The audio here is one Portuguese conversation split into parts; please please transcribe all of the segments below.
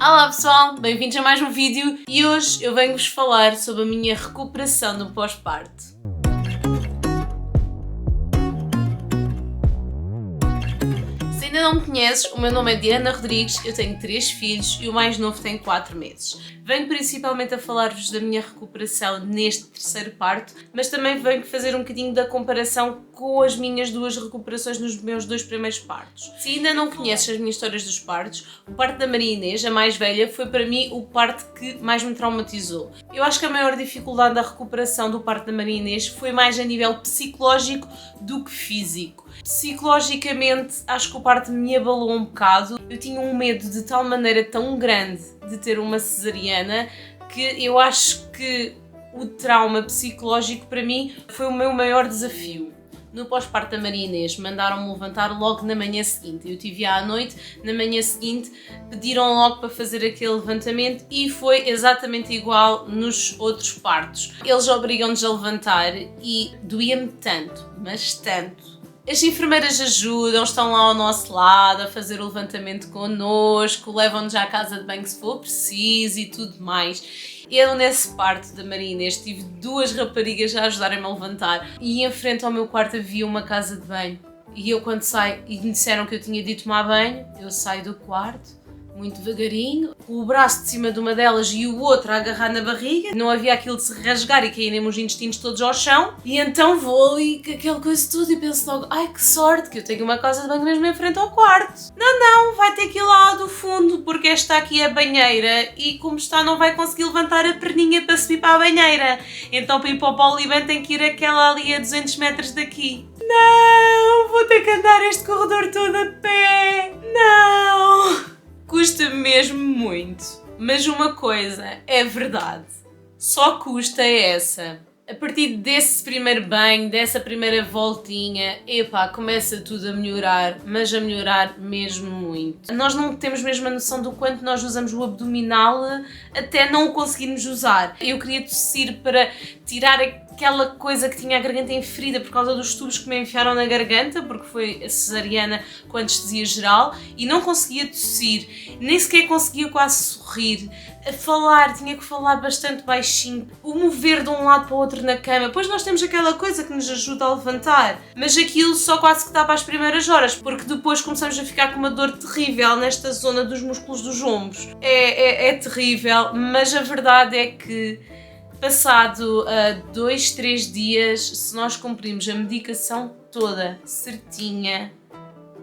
Olá pessoal, bem-vindos a mais um vídeo e hoje eu venho-vos falar sobre a minha recuperação do pós-parto. Se ainda não me conheces, o meu nome é Diana Rodrigues, eu tenho 3 filhos e o mais novo tem 4 meses. Venho principalmente a falar-vos da minha recuperação neste terceiro parto, mas também venho fazer um bocadinho da comparação com as minhas 2 recuperações nos meus 2 primeiros partos. Se ainda não conheces as minhas histórias dos partos, o parto da Maria Inês, a mais velha, foi para mim o parto que mais me traumatizou. Eu acho que a maior dificuldade da recuperação do parto da Maria Inês foi mais a nível psicológico do que físico. Psicologicamente, acho que o parto me abalou um bocado. Eu tinha um medo de tal maneira tão grande de ter uma cesariana que eu acho que o trauma psicológico para mim foi o meu maior desafio. No pós-parto da Maria Inês mandaram-me levantar logo na manhã seguinte. Eu tive à noite, na manhã seguinte pediram logo para fazer aquele levantamento e foi exatamente igual nos outros partos. Eles obrigam-nos a levantar e doía-me tanto, mas tanto. As enfermeiras ajudam, estão lá ao nosso lado a fazer o levantamento connosco, levam-nos à casa de banho se for preciso e tudo mais. Eu nesse parto da Maria Inês tive 2 raparigas a ajudarem-me a levantar e em frente ao meu quarto havia uma casa de banho. E eu quando saio e me disseram que eu tinha de ir tomar banho, eu saio do quarto, muito devagarinho, com o braço de cima de uma delas e o outro a agarrar na barriga, não havia aquilo de se rasgar e caírem os intestinos todos ao chão, e então vou ali com aquela coisa tudo e penso logo, ai que sorte que eu tenho uma casa de banho mesmo em frente ao quarto. Não, vai ter que ir lá do fundo porque esta aqui é a banheira e como está não vai conseguir levantar a perninha para subir para a banheira, então para ir para o Poliban tem que ir aquela ali a 200 metros daqui. Não, vou ter que andar este corredor todo a pé, não! Custa mesmo muito, mas uma coisa é verdade, só custa essa. A partir desse primeiro banho, dessa primeira voltinha, epá, começa tudo a melhorar, mas a melhorar mesmo muito. Nós não temos mesmo a noção do quanto nós usamos o abdominal até não o conseguirmos usar. Eu queria tossir para tirar aquela coisa que tinha a garganta enferida por causa dos tubos que me enfiaram na garganta, porque foi a cesariana com anestesia geral, e não conseguia tossir, nem sequer conseguia quase sorrir. A falar, tinha que falar bastante baixinho, o mover de um lado para o outro na cama, pois nós temos aquela coisa que nos ajuda a levantar, mas aquilo só quase que dá para as primeiras horas, porque depois começamos a ficar com uma dor terrível nesta zona dos músculos dos ombros. É terrível, mas a verdade é que passado 2, 3 dias, se nós cumprimos a medicação toda certinha,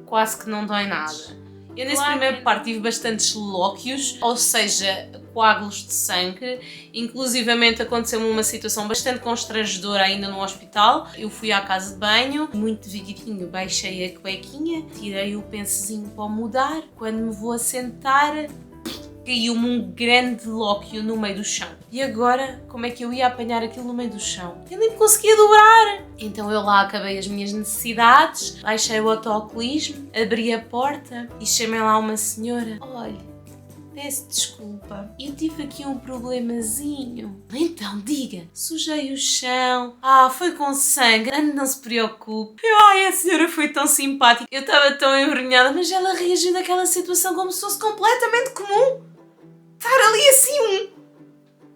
quase que não dói nada. Eu nesse primeiro parto tive bastantes lóquios, ou seja, coágulos de sangue, inclusivamente aconteceu-me uma situação bastante constrangedora ainda no hospital. Eu fui à casa de banho, muito devagarinho baixei a cuequinha, tirei o pensozinho para mudar, quando me vou assentar, caiu-me um grande lóquio no meio do chão. E agora, como é que eu ia apanhar aquilo no meio do chão? Eu nem me conseguia dobrar! Então eu lá acabei as minhas necessidades, baixei o autocolismo, abri a porta e chamei lá uma senhora. Olha, peço desculpa, eu tive aqui um problemazinho. Então, diga, sujei o chão. Foi com sangue, não se preocupe. A senhora foi tão simpática, eu estava tão envergonhada, mas ela reagiu naquela situação como se fosse completamente comum. Estar ali assim,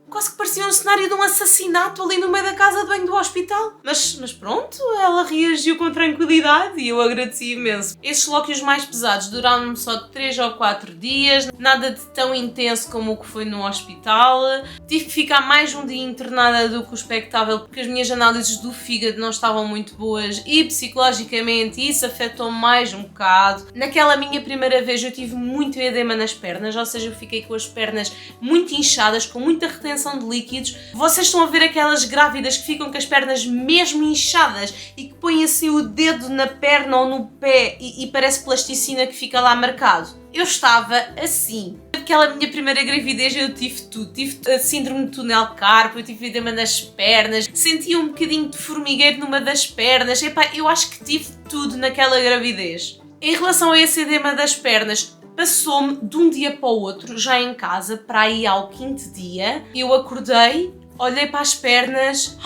quase que parecia um cenário de um assassinato ali no meio da casa de banho do hospital. Mas pronto, ela reagiu com tranquilidade e eu agradeci imenso. Esses lóquios mais pesados duraram-me só 3 ou 4 dias, nada de tão intenso como o que foi no hospital. Tive que ficar mais um dia internada do que o expectável porque as minhas análises do fígado não estavam muito boas e psicologicamente isso afetou-me mais um bocado. Naquela minha primeira vez eu tive muito edema nas pernas, ou seja, eu fiquei com as pernas muito inchadas, com muita retenção de líquidos. Vocês estão a ver aquelas grávidas que ficam com as pernas mesmo inchadas e que põem assim o dedo na perna ou no pé e parece plasticina que fica lá marcado? Eu estava assim. Naquela minha primeira gravidez eu tive tudo. Tive a síndrome de túnel carpo, eu tive edema nas pernas, sentia um bocadinho de formigueiro numa das pernas. Eu acho que tive tudo naquela gravidez. Em relação a esse edema das pernas, passou-me de um dia para o outro, já em casa, para aí ao 5º dia. Eu acordei, olhei para as pernas.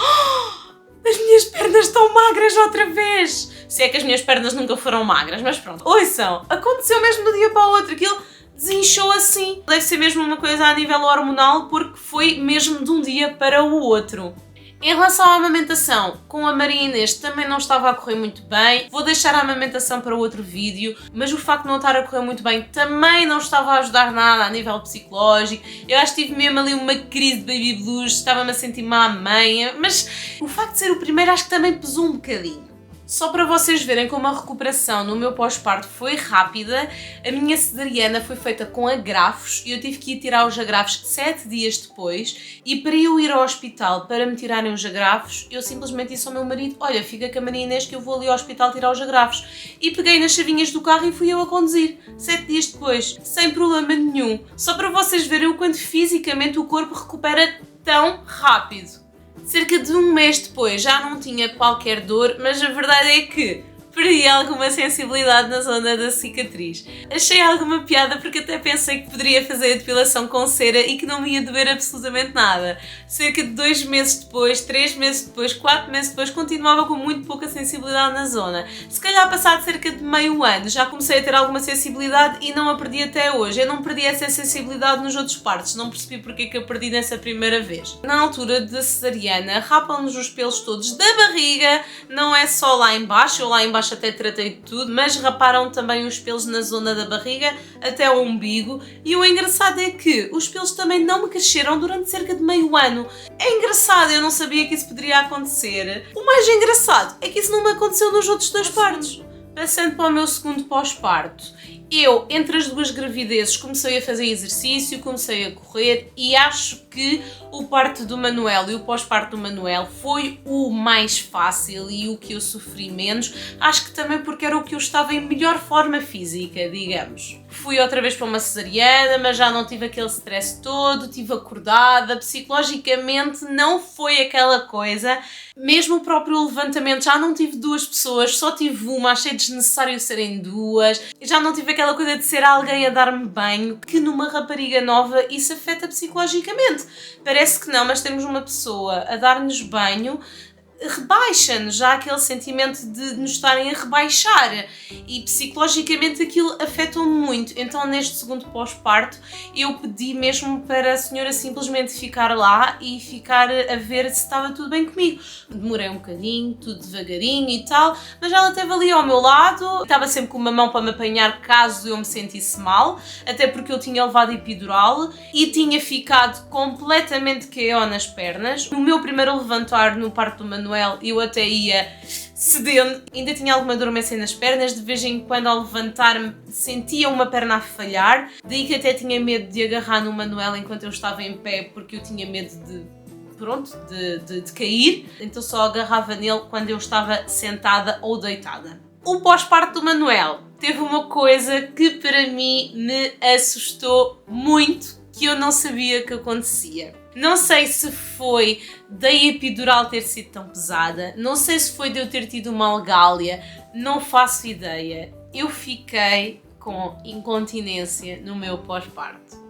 As minhas pernas estão magras outra vez! Se é que as minhas pernas nunca foram magras, mas pronto. Ouçam, aconteceu mesmo de um dia para o outro. Aquilo desinchou assim. Deve ser mesmo uma coisa a nível hormonal, porque foi mesmo de um dia para o outro. Em relação à amamentação, com a Maria Inês também não estava a correr muito bem. Vou deixar a amamentação para outro vídeo, mas o facto de não estar a correr muito bem também não estava a ajudar nada a nível psicológico. Eu acho que tive mesmo ali uma crise de baby blues, estava-me a sentir má mãe, mas o facto de ser o primeiro acho que também pesou um bocadinho. Só para vocês verem como a recuperação no meu pós-parto foi rápida, a minha cesariana foi feita com agrafos e eu tive que ir tirar os agrafos 7 dias depois, e para eu ir ao hospital para me tirarem os agrafos, eu simplesmente disse ao meu marido: olha, fica com a Maria Inês que eu vou ali ao hospital tirar os agrafos. E peguei nas chavinhas do carro e fui eu a conduzir, 7 dias depois, sem problema nenhum. Só para vocês verem o quanto fisicamente o corpo recupera tão rápido. Cerca de um mês depois já não tinha qualquer dor, mas a verdade é que perdi alguma sensibilidade na zona da cicatriz. Achei alguma piada porque até pensei que poderia fazer a depilação com cera e que não me ia doer absolutamente nada. Cerca de 2 meses depois, 3 meses depois, 4 meses depois, continuava com muito pouca sensibilidade na zona. Se calhar passado cerca de meio ano já comecei a ter alguma sensibilidade e não a perdi até hoje. Eu não perdi essa sensibilidade nos outros partes, não percebi porque é que a perdi nessa primeira vez. Na altura da cesariana, rapam-nos os pelos todos da barriga, não é só lá em baixo, eu lá em baixo até tratei de tudo, mas raparam também os pelos na zona da barriga até o umbigo, e o engraçado é que os pelos também não me cresceram durante cerca de meio ano. É engraçado, eu não sabia que isso poderia acontecer. O mais engraçado é que isso não me aconteceu nos outros 2 partos. Passando para o meu segundo pós-parto, eu, entre as 2 gravidezes, comecei a fazer exercício, comecei a correr, e acho que o parto do Manuel e o pós-parto do Manuel foi o mais fácil e o que eu sofri menos. Acho que também porque era o que eu estava em melhor forma física, digamos. Fui outra vez para uma cesariana, mas já não tive aquele stress todo, estive acordada, psicologicamente não foi aquela coisa. Mesmo o próprio levantamento, já não tive 2 pessoas, só tive uma, achei desnecessário serem 2. Já não tive aquela coisa de ser alguém a dar-me banho, que numa rapariga nova isso afeta psicologicamente. Parece que não, mas termos uma pessoa a dar-nos banho rebaixa-nos, já aquele sentimento de nos estarem a rebaixar, e psicologicamente aquilo afeta-me muito. Então neste segundo pós-parto eu pedi mesmo para a senhora simplesmente ficar lá e ficar a ver se estava tudo bem comigo. Demorei um bocadinho, tudo devagarinho e tal, mas ela esteve ali ao meu lado, estava sempre com uma mão para me apanhar caso eu me sentisse mal, até porque eu tinha levado epidural e tinha ficado completamente KO nas pernas. No meu primeiro levantar no parto do Manuel, eu até ia cedendo, ainda tinha alguma dormência nas pernas, de vez em quando ao levantar-me sentia uma perna a falhar, daí que até tinha medo de agarrar no Manuel enquanto eu estava em pé, porque eu tinha medo de cair, então só agarrava nele quando eu estava sentada ou deitada. O pós-parto do Manuel teve uma coisa que para mim me assustou muito, que eu não sabia que acontecia. Não sei se foi da epidural ter sido tão pesada, não sei se foi de eu ter tido uma algália, não faço ideia. Eu fiquei com incontinência no meu pós-parto.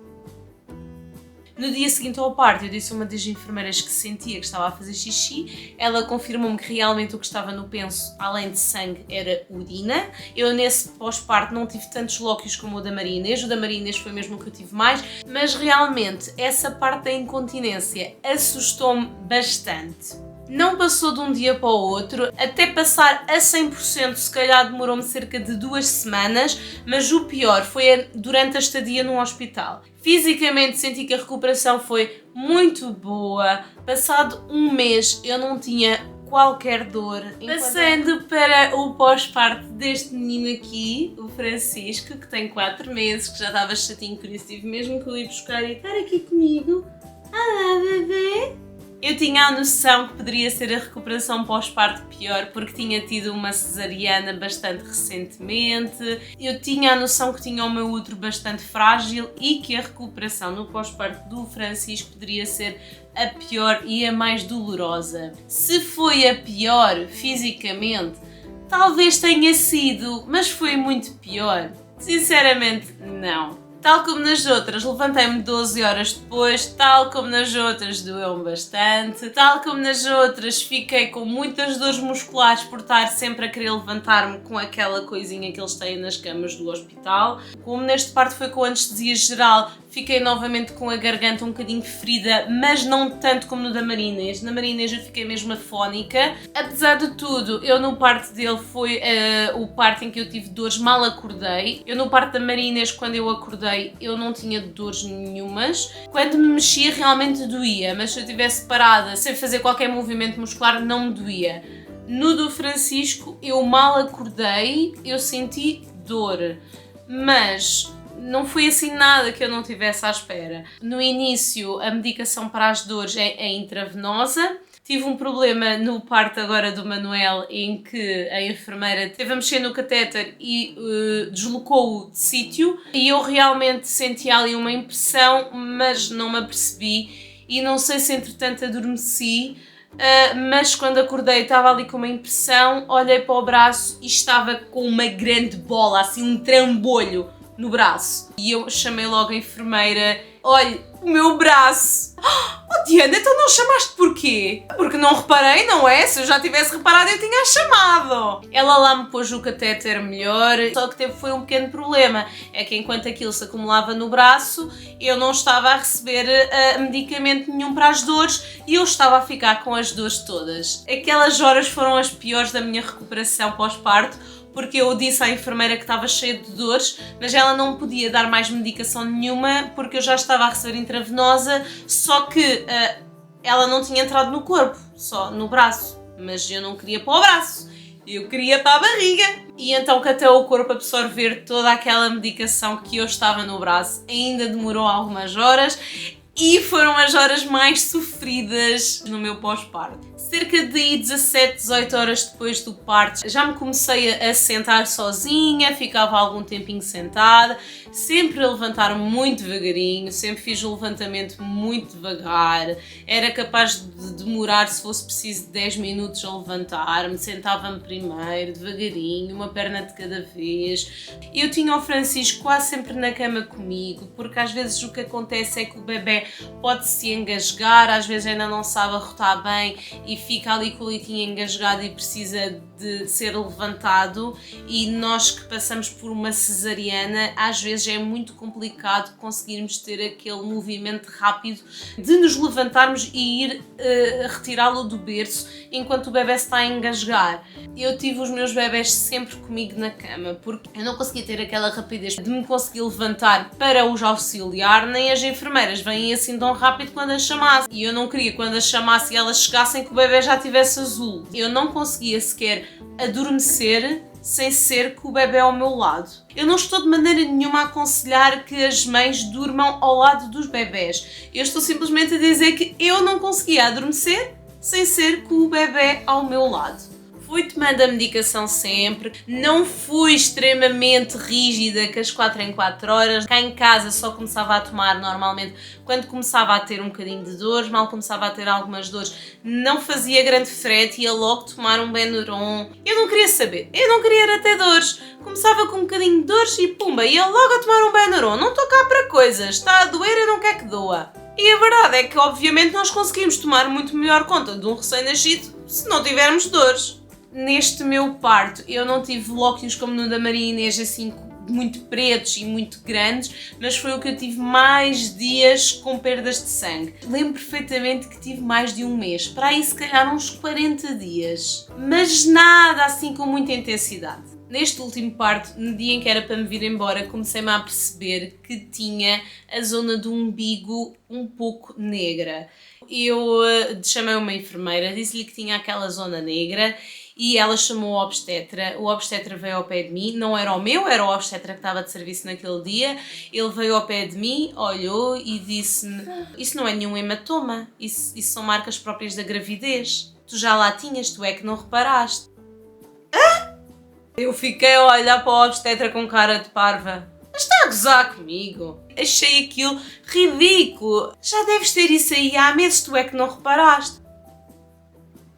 No dia seguinte ao parto, eu disse a uma das enfermeiras que sentia que estava a fazer xixi. Ela confirmou-me que realmente o que estava no penso, além de sangue, era urina. Eu nesse pós-parto não tive tantos lóquios como o da Maria Inês. O da Maria Inês foi mesmo o que eu tive mais. Mas realmente, essa parte da incontinência assustou-me bastante. Não passou de um dia para o outro, até passar a 100%, se calhar demorou-me cerca de 2 semanas, mas o pior foi durante a estadia no hospital. Fisicamente senti que a recuperação foi muito boa, passado um mês eu não tinha qualquer dor. Passando para o pós-parto deste menino aqui, o Francisco, que tem 4 meses, que já estava chatinho por isso, tive mesmo que o ir buscar e estar aqui comigo. Olá, bebê! Eu tinha a noção que poderia ser a recuperação pós-parto pior, porque tinha tido uma cesariana bastante recentemente, eu tinha a noção que tinha o meu útero bastante frágil e que a recuperação no pós-parto do Francisco poderia ser a pior e a mais dolorosa. Se foi a pior fisicamente, talvez tenha sido, mas foi muito pior? Sinceramente, não. Tal como nas outras, levantei-me 12 horas depois, tal como nas outras doeu-me bastante, tal como nas outras fiquei com muitas dores musculares por estar sempre a querer levantar-me com aquela coisinha que eles têm nas camas do hospital. Como neste parte foi com anestesia geral, fiquei novamente com a garganta um bocadinho ferida, mas não tanto como no da Marinês. Na Marinês eu fiquei mesmo afónica. Apesar de tudo, eu no parto dele foi o parto em que eu tive dores mal acordei. Eu no parto da Marinês, quando eu acordei, eu não tinha dores nenhumas. Quando me mexia realmente doía, mas se eu estivesse parada sem fazer qualquer movimento muscular não me doía. No do Francisco eu mal acordei, eu senti dor, mas não foi assim nada que eu não tivesse à espera. No início a medicação para as dores é intravenosa. Tive um problema no parto agora do Manuel em que a enfermeira teve a mexer no catéter e deslocou-o de sítio e eu realmente senti ali uma impressão, mas não me apercebi e não sei se entretanto adormeci, mas quando acordei estava ali com uma impressão, olhei para o braço e estava com uma grande bola, assim um trambolho no braço. E eu chamei logo a enfermeira, olha, o meu braço! Oh Diana, então não chamaste porquê? Porque não reparei, não é? Se eu já tivesse reparado eu tinha chamado. Ela lá me pôs o catéter melhor, só que foi um pequeno problema. É que enquanto aquilo se acumulava no braço, eu não estava a receber medicamento nenhum para as dores e eu estava a ficar com as dores todas. Aquelas horas foram as piores da minha recuperação pós-parto, porque eu disse à enfermeira que estava cheia de dores, mas ela não podia dar mais medicação nenhuma porque eu já estava a receber intravenosa, só que ela não tinha entrado no corpo, só no braço, mas eu não queria para o braço, eu queria para a barriga. E então que até o corpo absorver toda aquela medicação que eu estava no braço ainda demorou algumas horas e foram as horas mais sofridas no meu pós-parto. Cerca de 17, 18 horas depois do parto, já me comecei a sentar sozinha, ficava algum tempinho sentada, sempre a levantar muito devagarinho, sempre fiz o levantamento muito devagar, era capaz de demorar, se fosse preciso, 10 minutos a levantar-me, sentava-me primeiro, devagarinho, uma perna de cada vez. Eu tinha o Francisco quase sempre na cama comigo, porque às vezes o que acontece é que o bebê pode se engasgar, às vezes ainda não sabe arrotar bem e fica ali com o leitinho engasgado e precisa de ser levantado, e nós que passamos por uma cesariana às vezes é muito complicado conseguirmos ter aquele movimento rápido de nos levantarmos e ir retirá-lo do berço enquanto o bebê está a engasgar. Eu tive os meus bebés sempre comigo na cama porque eu não conseguia ter aquela rapidez de me conseguir levantar para os auxiliar, nem as enfermeiras vêm assim tão rápido quando as chamasse, e eu não queria quando as chamasse e elas chegassem que o bebê já tivesse azul. Eu não conseguia sequer adormecer sem ser com o bebê ao meu lado. Eu não estou de maneira nenhuma a aconselhar que as mães durmam ao lado dos bebés. Eu estou simplesmente a dizer que eu não conseguia adormecer sem ser com o bebê ao meu lado. Fui tomando a medicação sempre, não fui extremamente rígida com as 4 em 4 horas. Cá em casa só começava a tomar normalmente quando começava a ter um bocadinho de dores, mal começava a ter algumas dores, não fazia grande frete, ia logo tomar um Benuron. Eu não queria saber, eu não queria era ter dores. Começava com um bocadinho de dores e pumba, ia logo a tomar um Benuron. Não estou cá para coisas, está a doer, eu não quero que doa. E a verdade é que obviamente nós conseguimos tomar muito melhor conta de um recém-nascido se não tivermos dores. Neste meu parto eu não tive lóquios como no da Maria Inês, assim muito pretos e muito grandes, mas foi o que eu tive mais dias com perdas de sangue. Lembro perfeitamente que tive mais de um mês, para aí se calhar uns 40 dias, mas nada assim com muita intensidade. Neste último parto, no dia em que era para me vir embora, comecei-me a perceber que tinha a zona do umbigo um pouco negra. Eu chamei uma enfermeira, disse-lhe que tinha aquela zona negra e ela chamou o obstetra veio ao pé de mim, não era o meu, era o obstetra que estava de serviço naquele dia. Ele veio ao pé de mim, olhou e disse-me: isso não é nenhum hematoma, isso são marcas próprias da gravidez, tu já lá tinhas, tu é que não reparaste. Eu fiquei a olhar para o obstetra com cara de parva. Mas está a gozar comigo? Achei aquilo ridículo. Já deves ter isso aí há meses, tu é que não reparaste.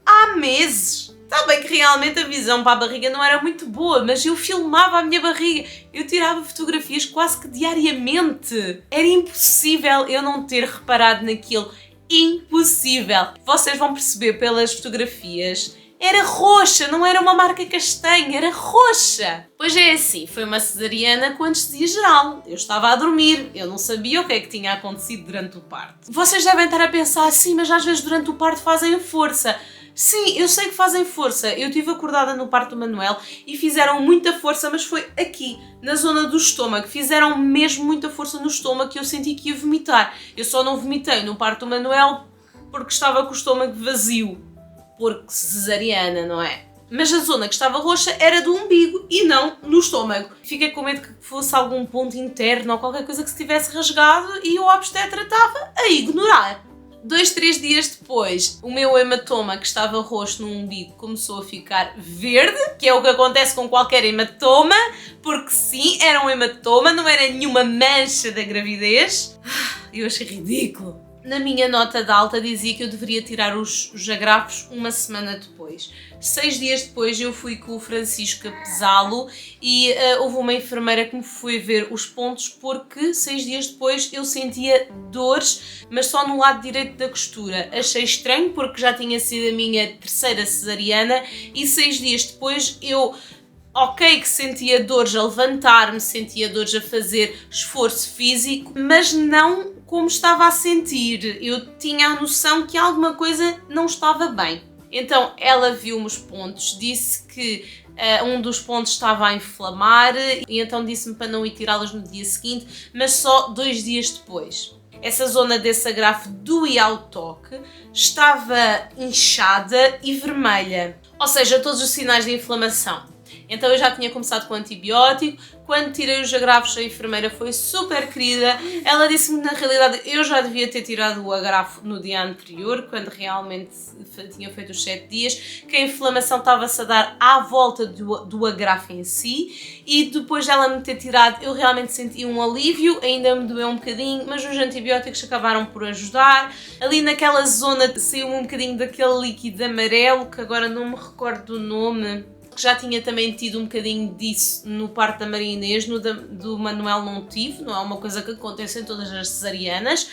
Há meses? Está bem que realmente a visão para a barriga não era muito boa, mas eu filmava a minha barriga, eu tirava fotografias quase que diariamente. Era impossível eu não ter reparado naquilo. Impossível. Vocês vão perceber pelas fotografias. Era roxa, não era uma marca castanha, era roxa. Pois é assim, foi uma cesariana com anestesia geral. Eu estava a dormir, eu não sabia o que é que tinha acontecido durante o parto. Vocês devem estar a pensar assim, mas às vezes durante o parto fazem força. Sim, eu sei que fazem força. Eu estive acordada no parto do Manuel e fizeram muita força, mas foi aqui, na zona do estômago. Fizeram mesmo muita força no estômago que eu senti que ia vomitar. Eu só não vomitei no parto do Manuel porque estava com o estômago vazio. Porque cesariana, não é? Mas a zona que estava roxa era do umbigo e não no estômago. Fiquei com medo que fosse algum ponto interno ou qualquer coisa que se tivesse rasgado e o obstetra estava a ignorar. 2, 3 dias depois, o meu hematoma que estava roxo no umbigo começou a ficar verde, que é o que acontece com qualquer hematoma, porque sim, era um hematoma, não era nenhuma mancha da gravidez. Eu achei ridículo. Na minha nota de alta dizia que eu deveria tirar os agrafos uma semana depois. 6 dias depois eu fui com o Francisco a pesá-lo e houve uma enfermeira que me foi ver os pontos porque 6 dias depois eu sentia dores, mas só no lado direito da costura. Achei estranho porque já tinha sido a minha terceira cesariana e 6 dias depois eu... Ok que sentia dores a levantar-me, sentia dores a fazer esforço físico, mas não como estava a sentir. Eu tinha a noção que alguma coisa não estava bem. Então ela viu-me os pontos, disse que um dos pontos estava a inflamar e então disse-me para não ir tirá-los no dia seguinte, mas só 2 dias depois. Essa zona desse agrafo doía ao toque, estava inchada e vermelha, ou seja, todos os sinais de inflamação. Então eu já tinha começado com antibiótico. Quando tirei os agrafos, a enfermeira foi super querida. Ela disse-me que na realidade eu já devia ter tirado o agrafo no dia anterior, quando realmente tinha feito os 7 dias, que a inflamação estava-se a dar à volta do agrafo em si, e depois dela me ter tirado eu realmente senti um alívio, ainda me doeu um bocadinho, mas os antibióticos acabaram por ajudar. Ali naquela zona saiu um bocadinho daquele líquido amarelo, que agora não me recordo do nome, que já tinha também tido um bocadinho disso no parto da Maria Inês, no do Manuel não tive, não é uma coisa que acontece em todas as cesarianas.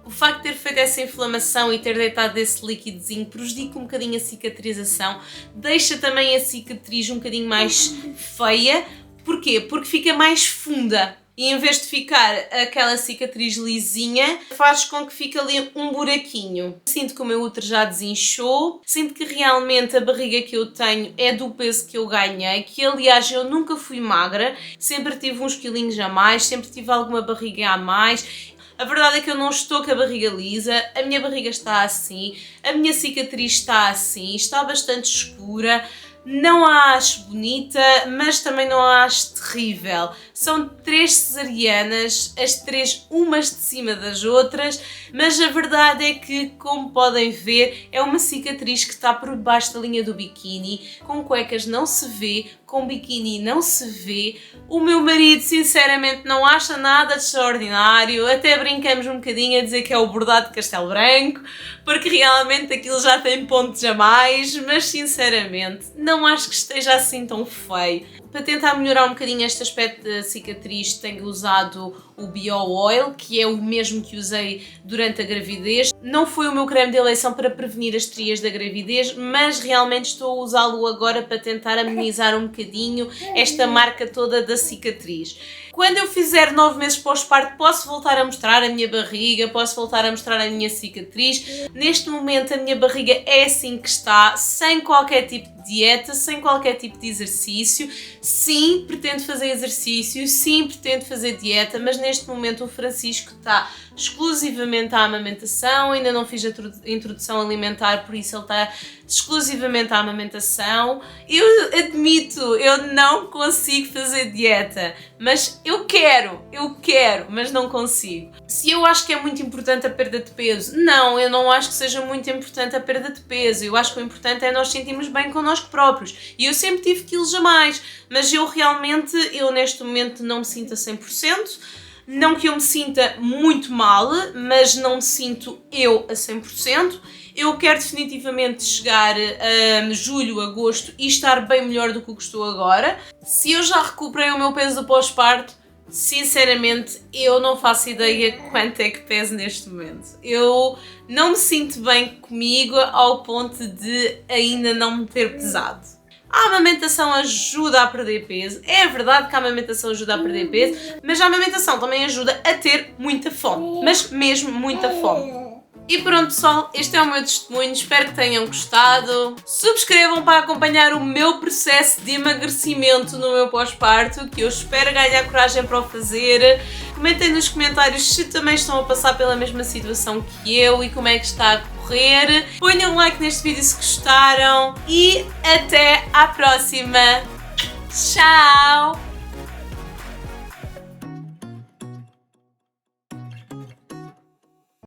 O facto de ter feito essa inflamação e ter deitado esse líquidozinho prejudica um bocadinho a cicatrização, deixa também a cicatriz um bocadinho mais feia. Porquê? Porque fica mais funda. E em vez de ficar aquela cicatriz lisinha, faz com que fique ali um buraquinho. Sinto que o meu útero já desinchou, sinto que realmente a barriga que eu tenho é do peso que eu ganhei, que aliás eu nunca fui magra, sempre tive uns quilinhos a mais, sempre tive alguma barriga a mais. A verdade é que eu não estou com a barriga lisa, a minha barriga está assim, a minha cicatriz está assim, está bastante escura. Não a acho bonita, mas também não a acho terrível. São 3 cesarianas, as 3 umas de cima das outras, mas a verdade é que, como podem ver, é uma cicatriz que está por baixo da linha do biquíni, com cuecas não se vê, com biquíni não se vê. O meu marido, sinceramente, não acha nada de extraordinário, até brincamos um bocadinho a dizer que é o bordado de Castelo Branco, porque realmente aquilo já tem pontos a mais, mas sinceramente não acho que esteja assim tão feio. Para tentar melhorar um bocadinho este aspecto da cicatriz, tenho usado o Bio Oil, que é o mesmo que usei durante a gravidez. Não foi o meu creme de eleição para prevenir as estrias da gravidez, mas realmente estou a usá-lo agora para tentar amenizar um bocadinho esta marca toda da cicatriz. Quando eu fizer 9 meses pós-parto, posso voltar a mostrar a minha barriga, posso voltar a mostrar a minha cicatriz. Neste momento a minha barriga é assim que está, sem qualquer tipo de dieta, sem qualquer tipo de exercício. Sim, pretendo fazer exercício, sim, pretendo fazer dieta, mas neste momento o Francisco está exclusivamente à amamentação, ainda não fiz a introdução alimentar, por isso ele está exclusivamente à amamentação. Eu admito, eu não consigo fazer dieta, mas eu quero, mas não consigo. Se eu acho que é muito importante a perda de peso, não, eu não acho que seja muito importante a perda de peso. Eu acho que o importante é nós sentirmos bem connosco próprios. E eu sempre tive quilos a mais, mas eu realmente, neste momento não me sinto a 100%. Não que eu me sinta muito mal, mas não me sinto eu a 100%. Eu quero definitivamente chegar a julho, agosto e estar bem melhor do que o que estou agora. Se eu já recuperei o meu peso do pós-parto, sinceramente eu não faço ideia quanto é que peso neste momento. Eu não me sinto bem comigo ao ponto de ainda não me ter pesado. A amamentação ajuda a perder peso, é verdade que a amamentação ajuda a perder peso, mas a amamentação também ajuda a ter muita fome, mas mesmo muita fome. E pronto pessoal, este é o meu testemunho, espero que tenham gostado. Subscrevam para acompanhar o meu processo de emagrecimento no meu pós-parto, que eu espero ganhar coragem para o fazer. Comentem nos comentários se também estão a passar pela mesma situação que eu e como é que está a correr. Ponham um like neste vídeo se gostaram e até à próxima. Tchau!